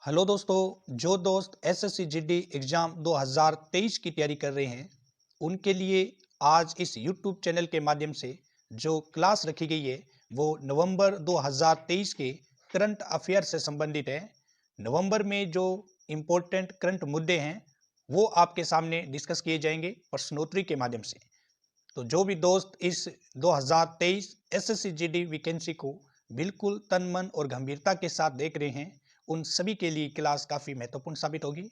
Hello दोस्तों, जो दोस्त एसएससी जीडी एग्जाम 2023 की तैयारी कर रहे हैं उनके लिए आज इस यूट्यूब चैनल के माध्यम से जो क्लास रखी गई है वो नवंबर 2023 के करंट अफेयर से संबंधित है। नवंबर में जो इम्पोर्टेंट करंट मुद्दे हैं वो आपके सामने डिस्कस किए जाएंगे प्रश्नोत्तरी के माध्यम से। तो जो भी दोस्त इस 2023 एसएससी जीडी वैकेंसी को बिल्कुल तन मन और गंभीरता के साथ देख रहे हैं उन सभी के लिए क्लास काफ़ी महत्वपूर्ण साबित होगी।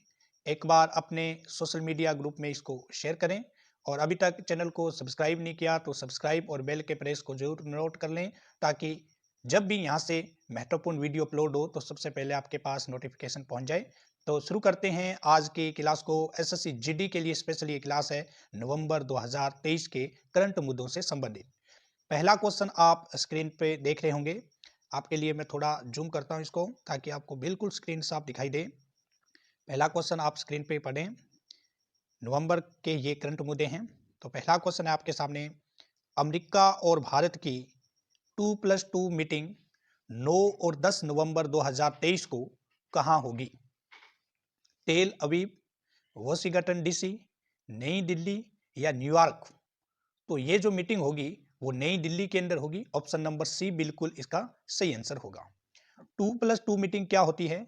एक बार अपने सोशल मीडिया ग्रुप में इसको शेयर करें और अभी तक चैनल को सब्सक्राइब नहीं किया तो सब्सक्राइब और बेल के प्रेस को जरूर नोट कर लें ताकि जब भी यहाँ से महत्वपूर्ण वीडियो अपलोड हो तो सबसे पहले आपके पास नोटिफिकेशन पहुँच जाए। तो शुरू करते हैं आज की क्लास को। एसएससी जीडी के लिए स्पेशल ये क्लास है नवंबर 2023 के करंट मुद्दों से संबंधित। पहला क्वेश्चन आप स्क्रीन पे देख रहे होंगे। आपके लिए मैं थोड़ा जूम करता हूं इसको ताकि आपको बिल्कुल स्क्रीन साफ दिखाई दे। पहला क्वेश्चन आप स्क्रीन पे पढ़ें। नवंबर के ये करंट मुद्दे हैं। तो पहला क्वेश्चन है आपके सामने, अमेरिका और भारत की 2+2 मीटिंग 9 और 10 नवंबर 2023 को कहां होगी? टेल अवीव, वॉशिंगटन डीसी, नई दिल्ली या न्यूयॉर्क? तो ये जो मीटिंग होगी वो नई दिल्ली के अंदर होगी। ऑप्शन नंबर सी बिल्कुल इसका सही आंसर होगा। 2+2 मीटिंग क्या होती है?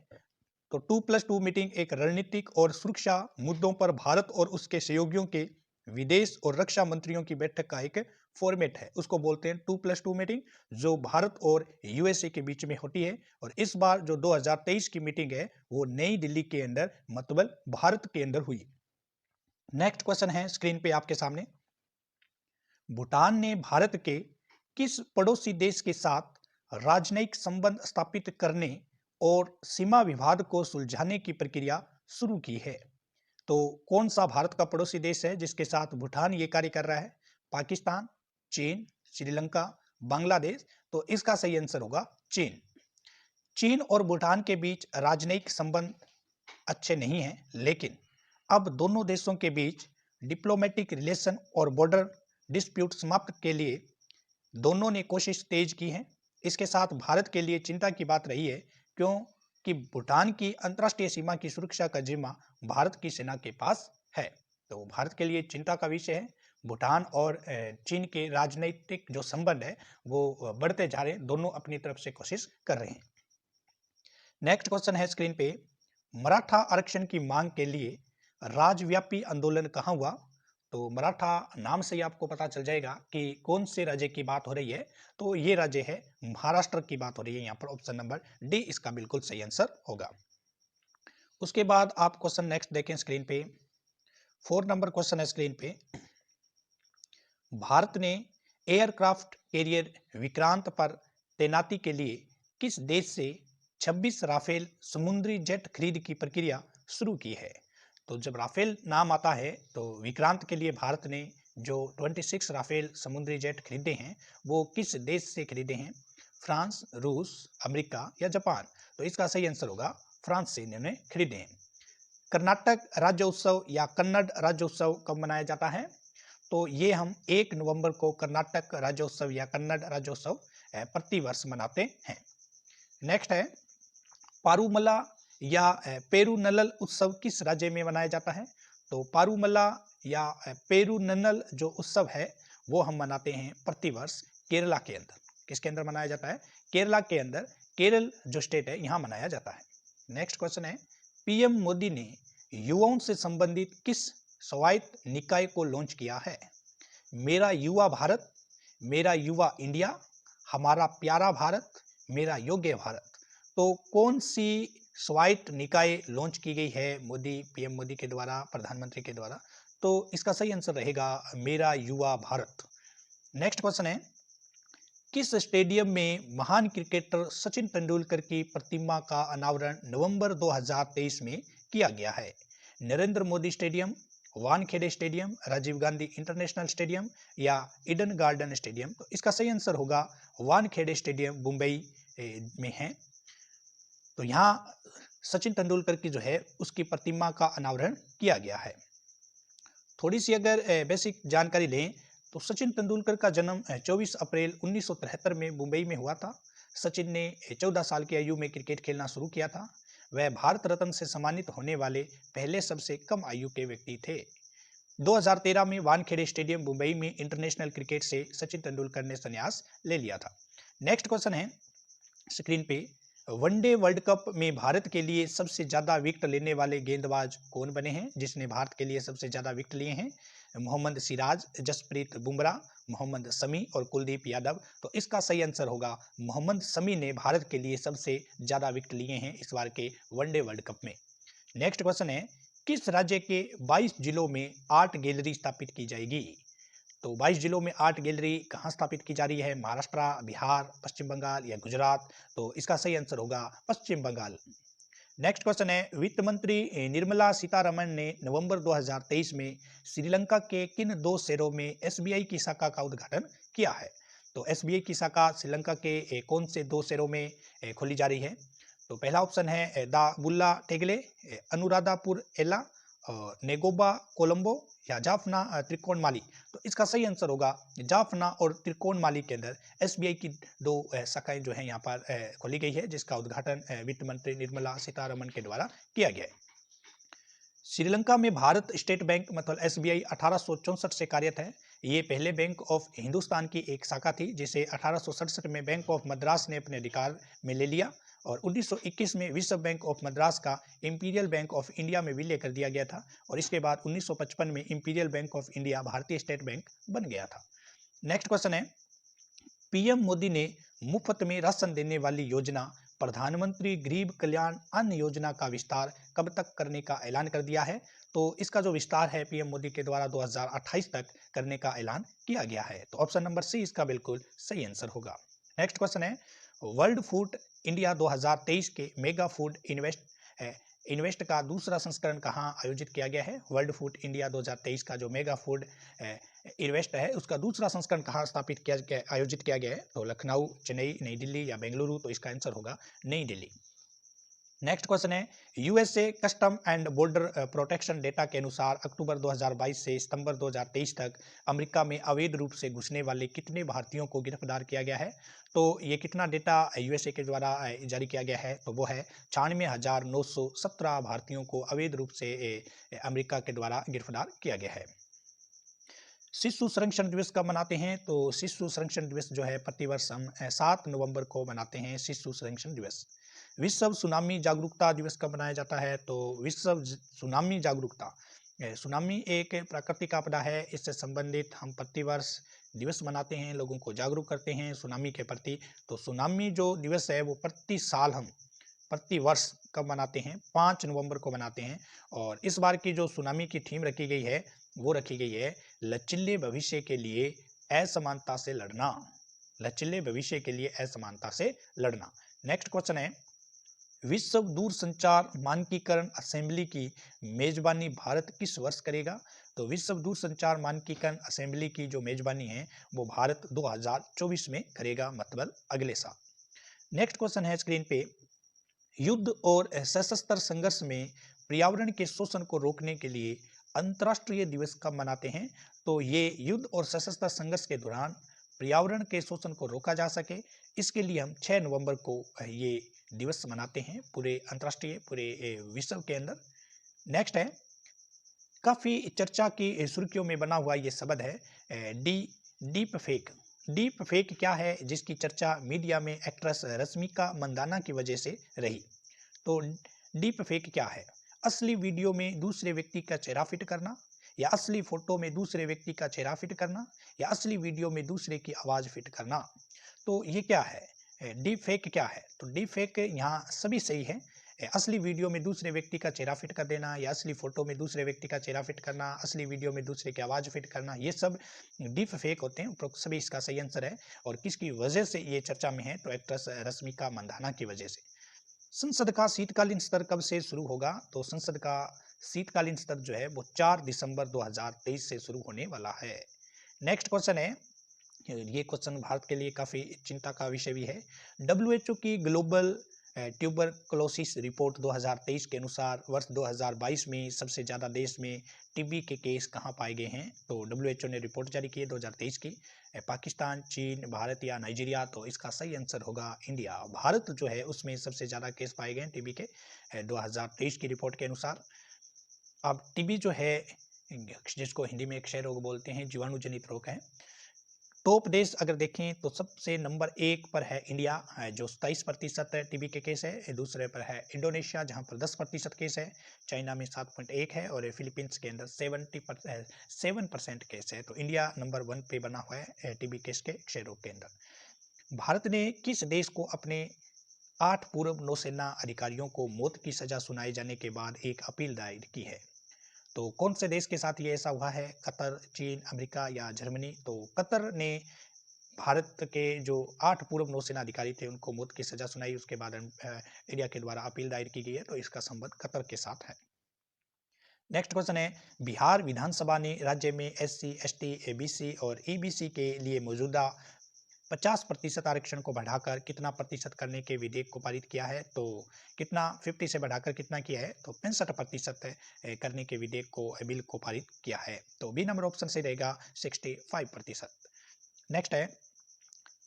तो 2+2 मीटिंग एक रणनीतिक और सुरक्षा मुद्दों पर भारत और उसके सहयोगियों के विदेश और रक्षा मंत्रियों की बैठक का एक फॉर्मेट है। उसको बोलते हैं 2+2 मीटिंग, जो भारत और यूएसए के बीच में होती है। और इस बार जो 2023 की मीटिंग है वो नई दिल्ली के अंदर मतलब भारत के अंदर हुई। नेक्स्ट क्वेश्चन है स्क्रीन पे आपके सामने, भूटान ने भारत के किस पड़ोसी देश के साथ राजनयिक संबंध स्थापित करने और सीमा विवाद को सुलझाने की प्रक्रिया शुरू की है? तो कौन सा भारत का पड़ोसी देश है जिसके साथ भूटान ये कार्य कर रहा है? पाकिस्तान, चीन, श्रीलंका, बांग्लादेश? तो इसका सही आंसर होगा चीन। चीन और भूटान के बीच राजनयिक संबंध अच्छे नहीं हैं, लेकिन अब दोनों देशों के बीच डिप्लोमेटिक रिलेशन और बॉर्डर डिस्प्यूट समाप्त के लिए दोनों ने कोशिश तेज की है। इसके साथ भारत के लिए चिंता की बात रही है क्योंकि भूटान की अंतर्राष्ट्रीय सीमा की सुरक्षा का जिम्मा भारत की सेना के पास है। तो भारत के लिए चिंता का विषय है। भूटान और चीन के राजनीतिक जो संबंध है वो बढ़ते जा रहे हैं, दोनों अपनी तरफ से कोशिश कर रहे हैं। नेक्स्ट क्वेश्चन है स्क्रीन पे, मराठा आरक्षण की मांग के लिए राज्यव्यापी आंदोलन कहां हुआ? तो मराठा नाम से ही आपको पता चल जाएगा कि कौन से राज्य की बात हो रही है। तो ये राज्य है महाराष्ट्र की बात हो रही है। यहाँ पर ऑप्शन नंबर डी इसका बिल्कुल सही आंसर होगा। उसके बाद आप क्वेश्चन नेक्स्ट देखें स्क्रीन पे। 4 नंबर क्वेश्चन है स्क्रीन पे, भारत ने एयरक्राफ्ट कैरियर विक्रांत पर तैनाती के लिए किस देश से 26 राफेल समुद्री जेट खरीद की प्रक्रिया शुरू की है? तो जब राफेल नाम आता है तो विक्रांत के लिए भारत ने जो 26 राफेल समुद्री जेट खरीदे हैं वो किस देश से खरीदे हैं? फ्रांस, रूस, अमेरिका या जापान? तो इसका सही आंसर होगा फ्रांस से इन्होंने खरीदे हैं। कर्नाटक राज्योत्सव या कन्नड़ राज्योत्सव कब मनाया जाता है? तो ये हम 1 नवंबर को कर्नाटक राज्योत्सव या कन्नड़ राज्योत्सव प्रतिवर्ष मनाते हैं। नेक्स्ट है, पारूमला या पेरूनल उत्सव किस राज्य में मनाया जाता है? तो पारूमला या पेरूनल जो उत्सव है वो हम मनाते हैं प्रतिवर्ष केरला के अंदर। किसके अंदर मनाया जाता है? केरला के अंदर। केरल जो स्टेट है यहाँ मनाया जाता है। नेक्स्ट क्वेश्चन है, पीएम मोदी ने युवाओं से संबंधित किस स्वायत्त निकाय को लॉन्च किया है? मेरा युवा भारत, मेरा युवा इंडिया, हमारा प्यारा भारत, मेरा योग्य भारत? तो कौन सी स्वायत्त निकाय लॉन्च की गई है पीएम मोदी के द्वारा, प्रधानमंत्री के द्वारा? तो इसका सही आंसर रहेगा मेरा युवा भारत। नेक्स्ट क्वेश्चन है, किस स्टेडियम में महान क्रिकेटर सचिन तेंदुलकर की प्रतिमा का अनावरण नवंबर 2023 में किया गया है? Narendra Modi stadium, Wankhede stadium, Rajiv Gandhi international stadium या ईडन गार्डन स्टेडियम? तो इसका सही आंसर होगा वानखेड़े स्टेडियम, मुंबई में है। तो यहाँ सचिन तेंदुलकर की जो है उसकी प्रतिमा का अनावरण किया गया है। थोड़ी सी अगर बेसिक जानकारी लें तो सचिन तेंदुलकर का जन्म 24 अप्रैल 1973 में मुंबई में हुआ था। सचिन ने 14 साल की आयु में क्रिकेट खेलना शुरू किया था। वह भारत रत्न से सम्मानित होने वाले पहले सबसे कम आयु के व्यक्ति थे। 2013 में वानखेड़े स्टेडियम मुंबई में इंटरनेशनल क्रिकेट से सचिन तेंदुलकर ने संन्यास ले लिया था। नेक्स्ट क्वेश्चन है स्क्रीन पे, वनडे वर्ल्ड कप में भारत के लिए सबसे ज्यादा विकेट लेने वाले गेंदबाज कौन बने हैं? जिसने भारत के लिए सबसे ज्यादा विकेट लिए हैं? मोहम्मद सिराज, जसप्रीत बुमराह, मोहम्मद शमी और कुलदीप यादव। तो इसका सही आंसर होगा मोहम्मद शमी ने भारत के लिए सबसे ज्यादा विकेट लिए हैं इस बार के वनडे वर्ल्ड कप में। नेक्स्ट क्वेश्चन है, किस राज्य के 22 जिलों में आर्ट गैलरी स्थापित की जाएगी? तो 22 जिलों में आर्ट गैलरी कहाँ स्थापित की जा रही है? महाराष्ट्र, बिहार, पश्चिम बंगाल या गुजरात? तो इसका सही आंसर होगा पश्चिम बंगाल। नेक्स्ट क्वेश्चन है, वित्त मंत्री निर्मला सीतारमण ने नवंबर 2023 में श्रीलंका के किन 2 शहरों में एसबीआई की शाखा का उद्घाटन किया है? तो एसबीआई की शाखा श्रीलंका के कौन से 2 शहरों में खोली जा रही है? तो पहला ऑप्शन है दाबुल्ला टेगले, अनुराधापुर एला, नेगोबा कोलंबो या जाफना त्रिकोणमाली। तो इसका सही आंसर होगा जाफना और त्रिकोणमाली के अंदर एसबीआई की 2 शाखाएं जो है यहाँ पर खोली गई है, जिसका उद्घाटन वित्त मंत्री निर्मला सीतारमण के द्वारा किया गया है। श्रीलंका में भारत स्टेट बैंक मतलब एसबीआई 1864 से कार्यरत है। ये पहले बैंक ऑफ हिंदुस्तान की एक शाखा थी, जिसे 1867 में बैंक ऑफ मद्रास ने अपने अधिकार में ले लिया और 1921 में विश्व बैंक ऑफ मद्रास का इंपीरियल बैंक ऑफ इंडिया में विलय कर दिया गया था और इसके बाद 1955 में इंपीरियल बैंक ऑफ इंडिया भारतीय स्टेट बैंक बन गया था। नेक्स्ट क्वेश्चन है, पीएम मोदी ने मुफ्त में राशन देने वाली योजना प्रधानमंत्री गरीब कल्याण अन्न योजना का विस्तार कब तक करने का ऐलान कर दिया है? तो इसका जो विस्तार है पीएम मोदी के द्वारा 2028 तक करने का ऐलान किया गया है। तो ऑप्शन नंबर सी इसका बिल्कुल सही आंसर होगा। नेक्स्ट क्वेश्चन है, वर्ल्ड फूड इंडिया 2023 के मेगा फूड इन्वेस्ट का दूसरा संस्करण कहाँ आयोजित किया गया है? वर्ल्ड फूड इंडिया 2023 का जो मेगा फूड इन्वेस्ट है उसका दूसरा संस्करण कहाँ आयोजित किया गया है? तो लखनऊ, चेन्नई, नई दिल्ली या बेंगलुरु? तो इसका आंसर होगा नई दिल्ली। नेक्स्ट क्वेश्चन है, USA custom and border protection data के अनुसार अक्टूबर 2022 से सितंबर 2023 तक अमेरिका में अवैध रूप से घुसने वाले कितने भारतीयों को गिरफ्तार किया गया है? तो ये कितना डेटा यूएसए के द्वारा जारी किया गया है? तो वो है 96,917 भारतीयों को अवैध रूप से अमेरिका के द्वारा गिरफ्तार किया गया है। शिशु संरक्षण दिवस कब मनाते हैं? तो शिशु संरक्षण दिवस जो है प्रतिवर्ष हम 7 नवंबर को मनाते हैं शिशु संरक्षण दिवस। विश्व सुनामी जागरूकता दिवस कब मनाया जाता है? तो विश्व सुनामी जागरूकता, सुनामी एक प्राकृतिक आपदा है, इससे संबंधित हम प्रतिवर्ष दिवस मनाते हैं, लोगों को जागरूक करते हैं सुनामी के प्रति। तो सुनामी जो दिवस है वो प्रति साल हम प्रतिवर्ष कब मनाते हैं? 5 नवंबर को मनाते हैं। और इस बार की जो सुनामी की थीम रखी गई है वो रखी गई है लचीले भविष्य के लिए असमानता से लड़ना। लचीले भविष्य के लिए असमानता से लड़ना। नेक्स्ट क्वेश्चन है, विश्व दूरसंचार मानकीकरण असेंबली की मेजबानी भारत किस वर्ष करेगा? तो विश्व दूरसंचार मानकीकरण असेंबली की जो मेजबानी है वो भारत 2024 में करेगा, मतलब अगले साल। नेक्स्ट क्वेश्चन है स्क्रीन पे, युद्ध और सशस्त्र संघर्ष में पर्यावरण के शोषण को रोकने के लिए अंतर्राष्ट्रीय दिवस कब मनाते हैं? तो ये युद्ध और सशस्त्र संघर्ष के दौरान पर्यावरण के शोषण को रोका जा सके, इसके लिए हम 6 नवंबर को ये दिवस मनाते हैं पूरे अंतर्राष्ट्रीय, पूरे विश्व के अंदर। नेक्स्ट है, काफी चर्चा की सुर्खियों में बना हुआ ये शब्द है डीप फेक। डीप फेक क्या है जिसकी चर्चा मीडिया में एक्ट्रेस रश्मिका मंदाना की वजह से रही? तो डीप फेक क्या है? असली वीडियो में दूसरे व्यक्ति का चेहरा फिट करना, या असली फोटो में दूसरे व्यक्ति का चेहरा फिट करना, या असली वीडियो में दूसरे की आवाज फिट करना। तो ये क्या है? डीप फेक क्या है? तो डीप फेक यहाँ सभी सही है। असली वीडियो में दूसरे व्यक्ति का चेहरा फिट कर देना, या असली फोटो में दूसरे व्यक्ति का चेहरा फिट करना, असली वीडियो में दूसरे की आवाज फिट करना, ये सब डीप फेक होते हैं। उपरोक्त सभी इसका सही आंसर है। और किसकी वजह से ये चर्चा में है? तो एक्ट्रेस रश्मिका मंदाना की वजह से। संसद का शीतकालीन सत्र कब से शुरू होगा? तो संसद का शीतकालीन सत्र जो है वो 4 दिसंबर 2023 से शुरू होने वाला है। नेक्स्ट क्वेश्चन है, ये क्वेश्चन भारत के लिए काफी चिंता का विषय भी है। WHO की ग्लोबल ट्यूबरकुलोसिस रिपोर्ट 2023 के अनुसार वर्ष 2022 में सबसे ज़्यादा देश में टीबी के केस कहाँ पाए गए हैं। तो डब्ल्यूएचओ ने रिपोर्ट जारी की है 2023 की। पाकिस्तान, चीन, भारत या नाइजीरिया। तो इसका सही आंसर होगा इंडिया। भारत जो है उसमें सबसे ज़्यादा केस पाए गए हैं टीबी के 2023 की रिपोर्ट के अनुसार। अब टीबी जो है जिसको हिंदी में क्षय रोग बोलते हैं, जीवाणु जनित रोग है। टॉप देश अगर देखें तो सबसे नंबर 1 पर है इंडिया जो 27% टीबी के केस है। दूसरे पर है इंडोनेशिया जहां पर 10% केस है। चाइना में 7.1 है और फिलीपींस के अंदर 7% केस है। तो इंडिया नंबर 1 पे बना हुआ है टीबी केस के क्षय रोग के अंदर। भारत ने किस देश को अपने 8 पूर्व नौसेना अधिकारियों को मौत की सजा सुनाए जाने के बाद एक अपील दायर की है। तो कौन से देश के साथ ये ऐसा हुआ है? कतर, चीन, अमेरिका या जर्मनी। तो कतर ने भारत के जो 8 पूर्व नौसेना अधिकारी थे उनको मौत की सजा सुनाई। उसके बाद इंडिया के द्वारा अपील दायर की गई है। तो इसका संबंध कतर के साथ है। नेक्स्ट क्वेश्चन है, बिहार विधानसभा ने राज्य में SC, ST, ABC और EBC के लिए मौजूदा 50% आरक्षण को बढ़ाकर कितना प्रतिशत करने के विधेयक को पारित किया है। तो कितना 50 से बढ़ाकर कितना किया है? तो 65% करने के विधेयक को बिल को पारित किया है। तो बी नंबर ऑप्शन से रहेगा 65%। नेक्स्ट है,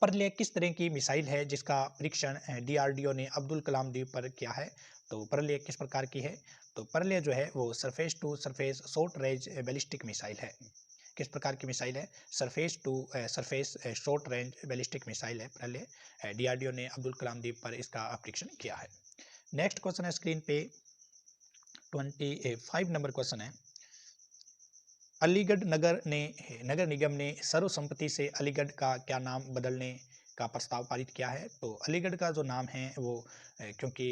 प्रलय किस तरह की मिसाइल है जिसका परीक्षण DRDO ने अब्दुल कलाम द्वीप पर किया है। तो प्रलय किस प्रकार की है? तो प्रलय जो है वो surface to surface short range ballistic missile है। किस प्रकार की मिसाइल है? Surface to surface short range ballistic missile है प्रलय। DRDO ने अब्दुल कलाम द्वीप पर इसका परीक्षण किया है। नेक्स्ट क्वेश्चन है स्क्रीन पे 25 नंबर क्वेश्चन है, अलीगढ़ नगर निगम ने सर्वसम्मति से अलीगढ़ का क्या नाम बदलने का प्रस्ताव पारित किया है। तो अलीगढ़ का जो नाम है वो क्योंकि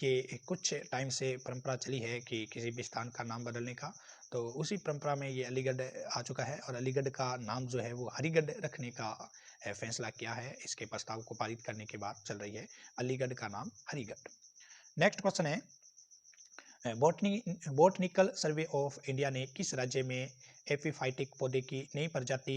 ये कुछ टाइम से परंपरा चली है कि किसी भी स्थान का नाम बदलने का, तो उसी परंपरा में ये अलीगढ़ आ चुका है और अलीगढ़ का नाम जो है वो हरिगढ़ रखने का फैसला किया है। इसके प्रस्ताव को पारित करने के बाद चल रही है अलीगढ़ का नाम हरिगढ़। नेक्स्ट क्वेश्चन है, बॉटनिकल सर्वे ऑफ इंडिया ने किस राज्य में एपीफाइटिक पौधे की नई प्रजाति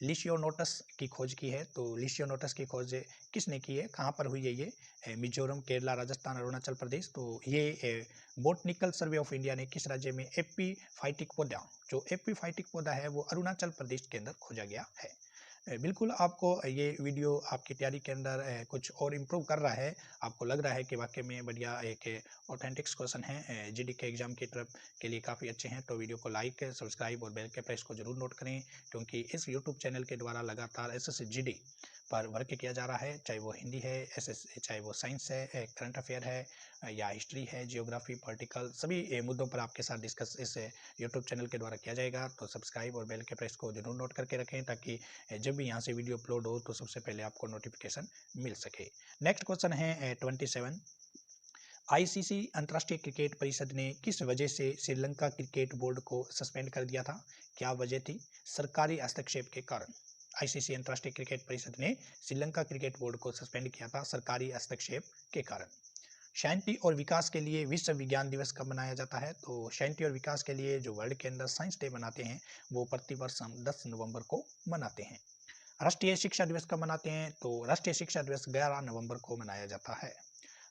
लिशियोनोटस की खोज की है। तो लिशियोनोटस की खोज किसने की है, कहाँ पर हुई है ये? मिजोरम, केरला, राजस्थान, अरुणाचल प्रदेश। तो ये बॉटनिकल सर्वे ऑफ इंडिया ने किस राज्य में एपीफाइटिक पौधा, जो एपीफाइटिक पौधा है वो अरुणाचल प्रदेश के अंदर खोजा गया है। बिल्कुल आपको ये वीडियो आपकी तैयारी के अंदर कुछ और इम्प्रूव कर रहा है। आपको लग रहा है कि वाकई में बढ़िया एक ऑथेंटिक क्वेश्चन है, जीडी के एग्जाम की तरफ के लिए काफ़ी अच्छे हैं। तो वीडियो को लाइक, सब्सक्राइब और बेल के प्रेस को जरूर नोट करें, क्योंकि इस यूट्यूब चैनल के द्वारा लगातार SSC GD पर वर्क किया जा रहा है, चाहे वो हिंदी है, चाहे वो साइंस है, करंट अफेयर है या हिस्ट्री है, जियोग्राफी, पॉलिटिकल, सभी मुद्दों पर आपके साथ डिस्कस इस यूट्यूब चैनल के द्वारा किया जाएगा। तो सब्सक्राइब और बेल के प्रेस को जरूर नोट करके रखें, ताकि जब भी यहाँ से वीडियो अपलोड हो तो सबसे पहले आपको नोटिफिकेशन मिल सके। नेक्स्ट क्वेश्चन है 27, ICC अंतर्राष्ट्रीय क्रिकेट परिषद ने किस वजह से श्रीलंका क्रिकेट बोर्ड को सस्पेंड कर दिया था? क्या वजह थी? सरकारी हस्तक्षेप के कारण। ICC अंतर्राष्ट्रीय क्रिकेट परिषद ने श्रीलंका क्रिकेट बोर्ड को सस्पेंड किया था सरकारी हस्तक्षेप के कारण। शांति और विकास के लिए विश्व विज्ञान दिवस कब मनाया जाता है? तो शांति और विकास के लिए जो वर्ल्ड के अंदर साइंस डे मनाते हैं वो प्रतिवर्ष हम 10 नवंबर को मनाते हैं। राष्ट्रीय शिक्षा दिवस कब मनाते हैं? तो राष्ट्रीय शिक्षा दिवस 11 नवंबर को मनाया जाता है।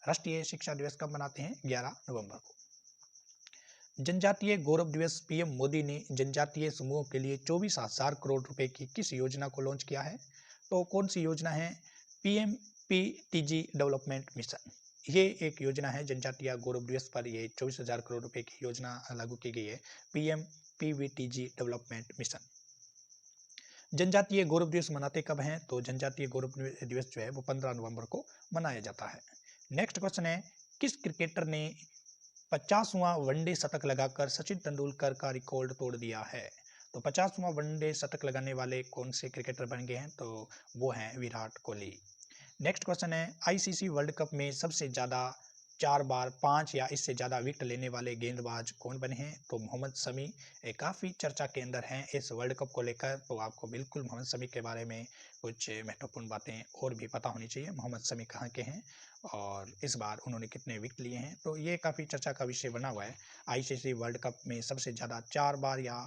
राष्ट्रीय शिक्षा दिवस कब मनाते हैं? 11 नवंबर को। जनजातीय गौरव दिवस PM मोदी ने जनजातीय समूहों के लिए 24,000 करोड़ रुपए की किस योजना को लॉन्च किया है? तो कौन सी योजना है? PMPTG development mission. ये एक योजना है, जनजातीय गौरव दिवस पर ये 24,000 करोड़ रुपए की योजना लागू की गई है, PMPVTG डेवलपमेंट मिशन। जनजातीय गौरव दिवस मनाते कब हैं? तो जनजातीय गौरव दिवस जो है वो 15 नवंबर को मनाया जाता है। नेक्स्ट क्वेश्चन है, किस क्रिकेटर ने 50वां वनडे शतक लगाकर सचिन तेंदुलकर का रिकॉर्ड तोड़ दिया है? तो 50वां वनडे शतक लगाने वाले कौन से क्रिकेटर बन गए हैं? तो वो हैं विराट कोहली। नेक्स्ट क्वेश्चन है, ICC वर्ल्ड कप में सबसे ज़्यादा 4 बार 5 या इससे ज़्यादा विकेट लेने वाले गेंदबाज कौन बने हैं? तो मोहम्मद शमी काफ़ी चर्चा के अंदर हैं इस वर्ल्ड कप को लेकर। तो आपको बिल्कुल मोहम्मद शमी के बारे में कुछ महत्वपूर्ण बातें और भी पता होनी चाहिए। मोहम्मद शमी कहाँ के हैं और इस बार उन्होंने कितने विकेट लिए हैं? तो ये काफ़ी चर्चा का विषय बना हुआ है। ICC वर्ल्ड कप में सबसे ज़्यादा 4 बार या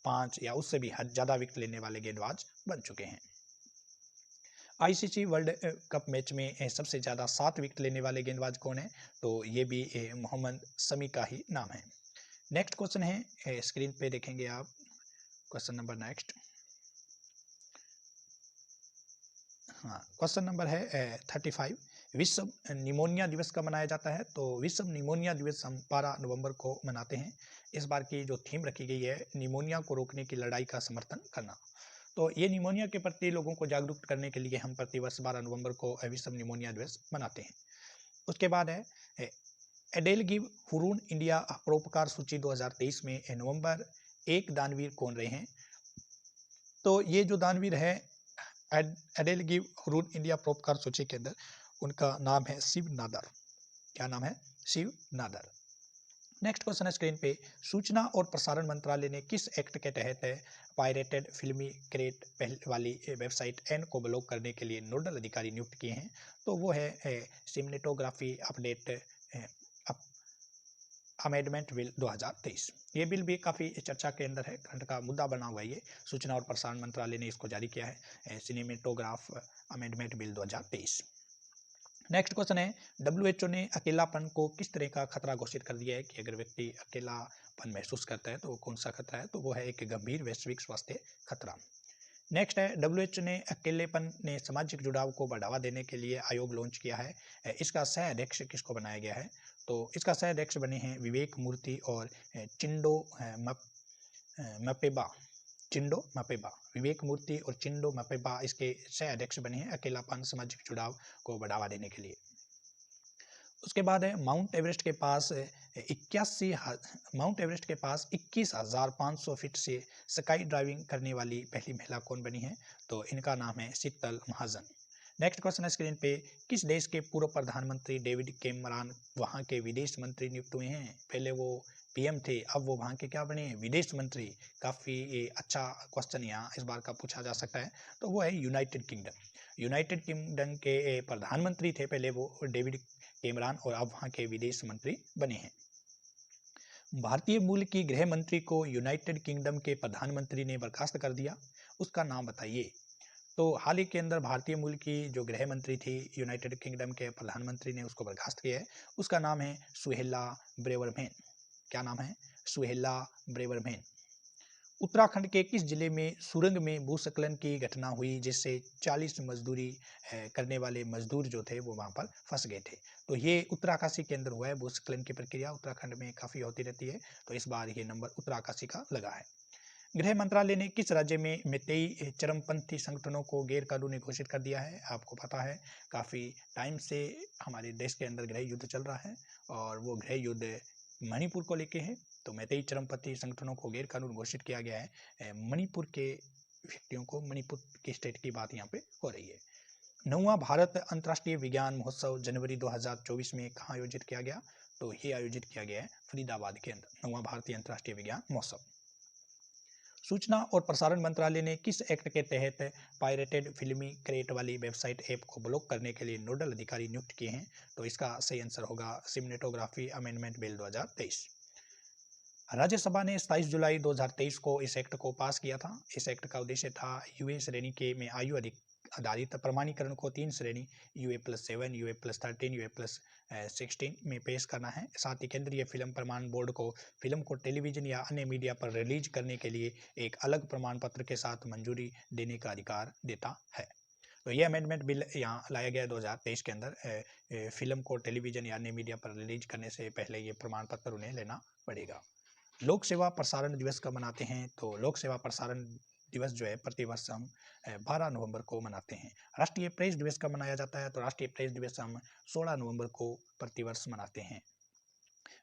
5 या उससे भी ज़्यादा विकेट लेने वाले गेंदबाज बन चुके हैं। आईसीसी वर्ल्ड कप मैच में सबसे ज़्यादा 7 विकेट लेने वाले गेंदबाज कौन है? तो ये भी मोहम्मद शमी का ही नाम है। नेक्स्ट क्वेश्चन है, स्क्रीन पे देखेंगे आप क्वेश्चन नंबर नेक्स्ट। हाँ, क्वेश्चन नंबर है 35। विश्व निमोनिया दिवस कब मनाया जाता है? तो विश्व निमोनिया दिवस हम 12 नवंबर को मनाते हैं। इस बार की जो थीम रखी गई है, निमोनिया को रोकने की लड़ाई का समर्थन करना। तो ये निमोनिया के प्रति लोगों को जागरूक करने के लिए हम प्रतिवर्ष 12 नवंबर को विश्व निमोनिया दिवस मनाते हैं। उसके बाद है एडेल गिव हुरून इंडिया परोपकार सूची 2023 में नवंबर 1 दानवीर कौन रहे हैं? तो ये जो दानवीर है एडेल गिव हुरून इंडिया परोपकार सूची के अंदर, उनका नाम है शिव नादर। क्या नाम है? शिव नादर। नेक्स्ट क्वेश्चन है स्क्रीन पे, सूचना और प्रसारण मंत्रालय ने किस एक्ट के तहत पायरेटेड फिल्मी क्रेट वाली वेबसाइट एन को ब्लॉक करने के लिए नोडल अधिकारी नियुक्त किए हैं? तो वो है सिनेमेटोग्राफी अपडेट अमेंडमेंट बिल 2023। ये बिल भी काफ़ी चर्चा के अंदर है, करंट का मुद्दा बना हुआ है। ये सूचना और प्रसारण मंत्रालय ने इसको जारी किया है, cinematograph amendment bill 2023। Next question है, WHO ने अकेलापन को किस तरह का खतरा घोषित कर दिया है कि अगर व्यक्ति अकेलापन महसूस करता है तो वो कौन सा खतरा है? तो वो है एक गंभीर वैश्विक स्वास्थ्य खतरा। नेक्स्ट है, WHO ने अकेलेपन ने सामाजिक जुड़ाव को बढ़ावा देने के लिए आयोग लॉन्च किया है। इसका सह अध्यक्ष किसको बनाया गया है? तो इसका सह अध्यक्ष बने हैं विवेक मूर्ति और चिंडो मपेबा। चिंडो मपेबा, विवेक मूर्ति और चिंडो मपेबा इसके सह अध्यक्ष बने हैं अकेलापन सामाजिक जुड़ाव को बढ़ावा देने के लिए। उसके बाद है माउंट एवरेस्ट के पास 21,500 फीट से स्काई ड्राइविंग करने वाली पहली महिला कौन बनी है? तो इनका नाम है शीतल महाजन। नेक्स्ट क्वेश्चन है स्क्रीन पे, किस देश के पूर्व प्रधानमंत्री डेविड कैमरॉन वहां के विदेश मंत्री नियुक्त हुए हैं? पहले वो पीएम थे, अब वो वहां के क्या बने? विदेश मंत्री। काफ़ी अच्छा क्वेश्चन यहाँ इस बार का पूछा जा सकता है। तो वो है यूनाइटेड किंगडम। यूनाइटेड किंगडम के प्रधानमंत्री थे पहले वो डेविड कैमरॉन, और अब वहां के विदेश मंत्री बने हैं। भारतीय मूल की गृह मंत्री को यूनाइटेड किंगडम के प्रधानमंत्री ने बर्खास्त कर दिया, उसका नाम बताइए। तो हाल ही के अंदर भारतीय मूल की जो गृह मंत्री थी यूनाइटेड किंगडम के प्रधानमंत्री ने उसको बर्खास्त किया है, उसका नाम है सुहेला ब्रेवरमैन। क्या नाम है? सुहेला ब्रेवरमैन। उत्तराखंड के किस जिले में सुरंग में भूस्खलन की घटना हुई जिससे 40 मजदूरी करने वाले मजदूर जो थे वो वहां पर फंस गए थे? तो ये उत्तराकाशी के अंदर हुआ है। भूस्खलन की प्रक्रिया उत्तराखंड में काफ़ी होती रहती है, तो इस बार ये नंबर उत्तराकाशी का लगा है। गृह मंत्रालय ने किस राज्य में मैतेई चरमपंथी संगठनों को गैर कानूनी घोषित कर दिया है? आपको पता है काफ़ी टाइम से हमारे देश के अंदर गृह युद्ध चल रहा है, और वो गृह युद्ध मणिपुर को लेके है। तो मैतेई चरमपंथी संगठनों को गैर कानून घोषित किया गया है। मणिपुर के व्यक्तियों को, मणिपुर के स्टेट की बात यहाँ पे हो रही है। 9वां भारत अंतर्राष्ट्रीय विज्ञान महोत्सव जनवरी 2024 में कहाँ आयोजित किया गया? तो ये आयोजित किया गया है फरीदाबाद के अंदर, 9वां भारतीय अंतर्राष्ट्रीय विज्ञान महोत्सव। सूचना और प्रसारण मंत्रालय ने किस एक्ट के तहत पायरेटेड फिल्मी क्रेट वाली वेबसाइट ऐप को ब्लॉक करने के लिए नोडल अधिकारी नियुक्त किए हैं? तो इसका सही आंसर होगा सिनेमेटोग्राफी अमेंडमेंट बिल 2023। राज्यसभा ने 27 जुलाई 2023 को इस एक्ट को पास किया था। इस एक्ट का उद्देश्य था यूए श्रेणी के में आयु आधारित प्रमाणीकरण को 3 श्रेणी UA+7, UA+13, UA+16 में पेश करना है। साथ ही केंद्रीय फिल्म प्रमाण बोर्ड को फिल्म को टेलीविजन या अन्य मीडिया पर रिलीज करने के लिए एक अलग प्रमाण पत्र के साथ मंजूरी देने का अधिकार देता है। तो ये अमेंडमेंट बिल यहाँ लाया गया 2023 के अंदर। फिल्म को टेलीविजन या अन्य मीडिया पर रिलीज करने से पहले ये प्रमाण पत्र उन्हें लेना पड़ेगा। लोक सेवा प्रसारण दिवस कब मनाते हैं? तो लोक सेवा प्रसारण दिवस जो है प्रतिवर्ष हम 12 नवंबर को मनाते हैं। राष्ट्रीय प्रेस दिवस कब मनाया जाता है? तो राष्ट्रीय प्रेस दिवस हम 16 नवंबर को प्रतिवर्ष मनाते हैं।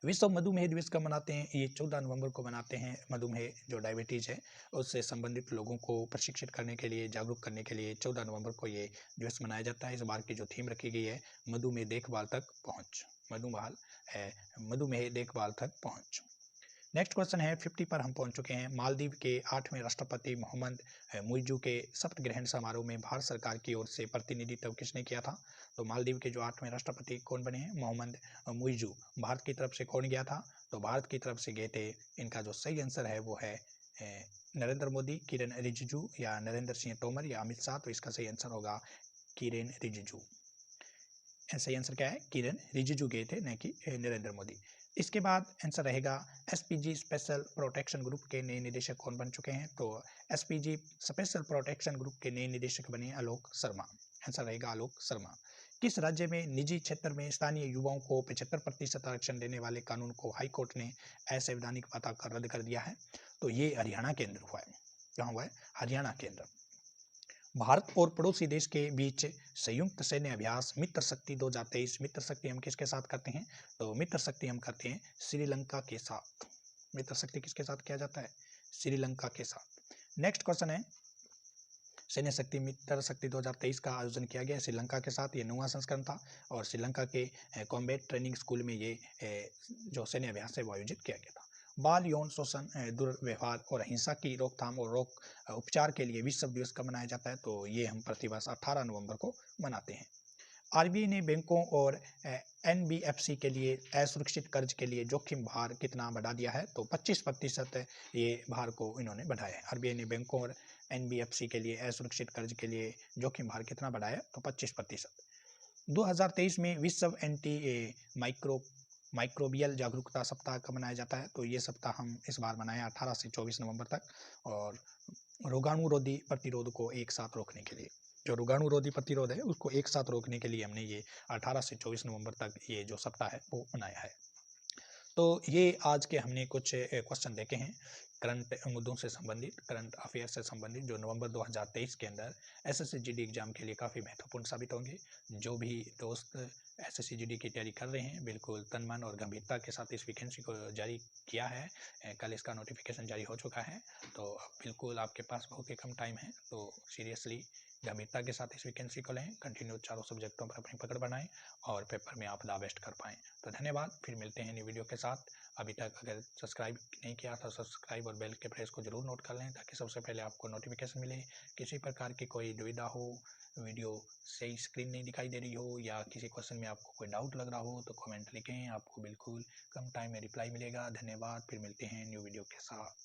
विश्व मधुमेह दिवस कब मनाते हैं? ये 14 नवंबर को मनाते हैं। मधुमेह जो डायबिटीज है उससे संबंधित लोगों को प्रशिक्षित करने के लिए, जागरूक करने के लिए 14 नवंबर को ये दिवस मनाया जाता है। इस बार की जो थीम रखी गई है, मधुमेह देखभाल तक पहुँच, मधुमेह देखभाल तक पहुँच। नेक्स्ट क्वेश्चन है 50 पर हम पहुंच चुके हैं। मालदीव के 8वें राष्ट्रपति मोहम्मद मुइजू के शपथ ग्रहण समारोह में भारत सरकार की ओर से प्रतिनिधित्व किसने किया था? तो मालदीव के जो 8वें राष्ट्रपति कौन बने हैं? मोहम्मद मुइजू। भारत की तरफ से कौन गया था? तो भारत की तरफ से गए थे, इनका जो सही आंसर है वो है नरेंद्र मोदी, किरण रिजिजू या नरेंद्र सिंह तोमर या अमित शाह। तो इसका सही आंसर होगा किरेन रिजिजू। सही आंसर क्या है? किरेन रिजिजू गए थे, न कि नरेंद्र मोदी। इसके बाद आंसर रहेगा एसपीजी स्पेशल प्रोटेक्शन ग्रुप के नए निदेशक कौन बन चुके हैं? तो एसपीजी स्पेशल प्रोटेक्शन ग्रुप के नए निदेशक बने आलोक शर्मा। आंसर रहेगा आलोक शर्मा। किस राज्य में निजी क्षेत्र में स्थानीय युवाओं को 75% आरक्षण देने वाले कानून को हाईकोर्ट ने असंवैधानिक बताकर रद्द कर दिया है? तो ये हरियाणा के अंदर हुआ है। कहाँ हुआ है? हरियाणा के अंदर। भारत और पड़ोसी देश के बीच संयुक्त सैन्य अभ्यास मित्र शक्ति 2023। मित्र शक्ति हम किसके साथ करते हैं? तो मित्र शक्ति हम करते हैं श्रीलंका के साथ। मित्र शक्ति किसके साथ किया जाता है? श्रीलंका के साथ। नेक्स्ट क्वेश्चन है, सैन्य शक्ति मित्र शक्ति 2023 का आयोजन किया गया श्रीलंका के साथ। ये 9वां संस्करण था और श्रीलंका के कॉम्बैट ट्रेनिंग स्कूल में ये जो सैन्य अभ्यास है वो आयोजित किया गया था। बाल यौन शोषण, दुर्व्यवहार और हिंसा की रोकथाम और उपचार के लिए विश्व दिवस कब मनाया जाता है? तो ये हम प्रतिवर्ष 18 नवंबर को मनाते हैं। आरबीआई ने बैंकों और एनबीएफसी के लिए असुरक्षित कर्ज के लिए जोखिम भार कितना बढ़ा दिया है? तो 25% ये भार को इन्होंने बढ़ाया है। आरबीआई ने बैंकों और एनबीएफसी के लिए असुरक्षित कर्ज के लिए जोखिम भार कितना बढ़ाया? तो 25%। 2023 में विश्व एंटी माइक्रोबियल जागरूकता सप्ताह कब मनाया जाता है? तो ये सप्ताह हम इस बार मनाया 18 से 24 नवंबर तक, और रोगाणुरोधी प्रतिरोध को एक साथ रोकने के लिए, जो रोगाणुरोधी प्रतिरोध है उसको एक साथ रोकने के लिए हमने ये 18 से 24 नवंबर तक ये जो सप्ताह है वो मनाया है। तो ये आज के हमने कुछ क्वेश्चन देखे हैं करंट मुद्दों से संबंधित, करंट अफेयर से संबंधित, जो नवंबर 2023 के अंदर एसएससी जीडी एग्जाम के लिए काफ़ी महत्वपूर्ण साबित होंगे। जो भी दोस्त एसएससी जीडी की तैयारी कर रहे हैं, बिल्कुल तन मन और गंभीरता के साथ इस वैकेंसी को जारी किया है। कल इसका नोटिफिकेशन जारी हो चुका है, तो अब बिल्कुल आपके पास बहुत ही कम टाइम है, तो सीरियसली गंभीरता के साथ इस वैकेंसी को लें, कंटिन्यू चारों सब्जेक्टों पर अपनी पकड़ बनाएं और पेपर में आप द बेस्ट कर पाएँ। तो धन्यवाद, फिर मिलते हैं नई वीडियो के साथ। अभी तक अगर सब्सक्राइब नहीं किया तो सब्सक्राइब और बेल के प्रेस को जरूर नोट कर लें, ताकि सबसे पहले आपको नोटिफिकेशन मिले। किसी प्रकार की कोई दुविधा हो, वीडियो सही स्क्रीन नहीं दिखाई दे रही हो, या किसी क्वेश्चन में आपको कोई डाउट लग रहा हो, तो कमेंट लिखें, आपको बिल्कुल कम टाइम में रिप्लाई मिलेगा। धन्यवाद, फिर मिलते हैं न्यू वीडियो के साथ।